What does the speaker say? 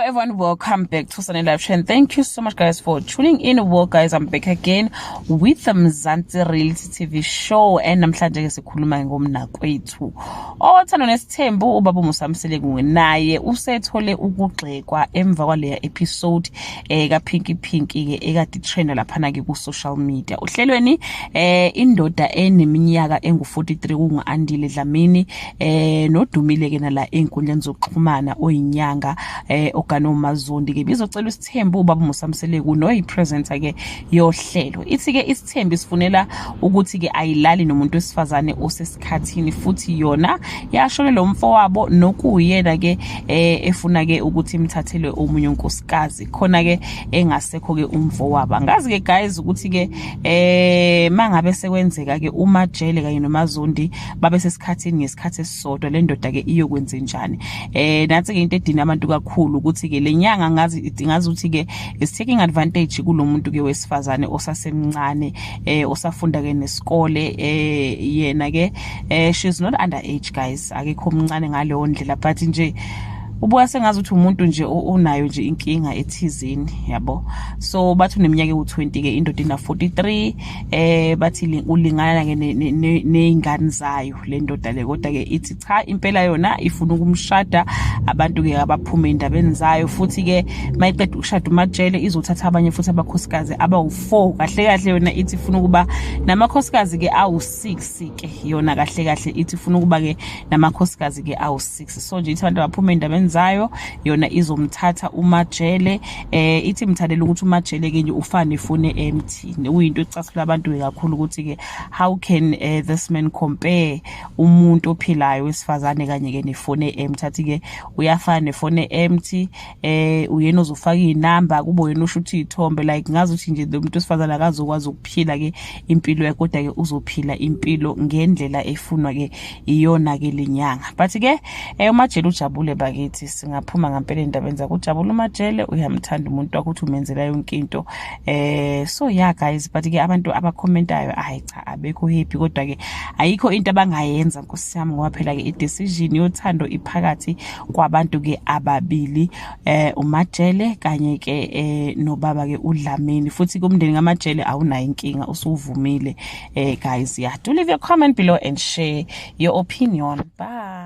everyone, welcome back to Sunny Live Show. Thank you so much guys for tuning in. Well guys, I'm back again with the Mzansi Reality TV show and namhlanje ke sikhuluma ngomnakwethu owathanda nesithembu ubaba Musamsele naye usethole ukugxekwa emva kwaleya episode ka Pinky ke ekade trend lapha ke ku social media. Uhlelweni indoda eneminyaka engu43 kungu-Andile Dlamini nodumile ke nala enkundleni zokuxhumana oyinyanga Okano Mazondi ke bizocela isithembu ubaba Musamsele no ipresenter ke yohlelo. Ithi ke isithembu sifunela ukuthi ke ayilali nomuntu wesifazane osesikhathini futhi yona yashona lo mfowabo nokuyena ke efuna ke ukuthi imthathele omunye unkosikazi khona ke engasekho ke umfowabo. Angazi ke guys ukuthi ke mangabe sekwenzeka ke uMajele kanye noMazondi babe sesikhathini ngesikhathi esisodwa le ndoda ke iyokwenza njani. Nathi ke into edina abantu kakhulu ukuthi ke lenyanga ngazi ukuthi ke is taking advantage kulomuntu ke wesifazane osasemncane osafunda ke nesikole yena ke she's not underage guys, akekho omncane ngaleyo ndlela but nje ubuya sengazi ukuthi umuntu nje unayo nje inkinga ethizini yabo. So bathi uneminyaka u20 ke indoda ina 43 bathi ulingana ke neingane zayo le ndoda le, kodwa ke ithi cha impela yona ifuna ukumshada abantu ke abaphume indabeni zayo futhi ke mayiqeda ukushada uMajele izothatha abanye futhi abakhosikazi abawu4 kahle yona ithi ifuna ukuba namakhosikazi ke awu6 ke yona kahle ithi ifuna ukuba ke namakhosikazi ke awu6. So nje ithi abantu abaphume indabeni zayo yona izomthatha uMajele ithi imthalela ukuthi uMajele ke nje ufane ifune empty. Uyinto ecasula abantu kakhulu ukuthi ke how can this man compare umuntu ophilayo wesifazane kanye ke nefone empty. Athi ke uyafana nefone empty uyena uzofaka inamba kubo yena usho ukuthi ithombe like ngazi ukuthi nje lo muntu wesifazane akazokwazi ukuphila ke impilo yakhe kodwa ke uzophila impilo ngendlela efunwa ke iyona ke lenyanga. But ke uMajele ujabule bakithi singaphuma ngempela indaba enza kujabula uMajele uyamthanda umuntu wakho uthi umenzela yonke into. So yeah guys, but ke abantu abacommentayo hayi cha abekho happy kodwa ke ayikho into abangayenza nkosiyami ngoba phela ke i-decision yothando iphakathi kwabantu ke ababili uMajele kanye ke nobaba ke uDlamini futhi kumndeni kaMajele awunayo inkinga usuvumile. Guys, yeah, do leave your comment below and share your opinion. Bye.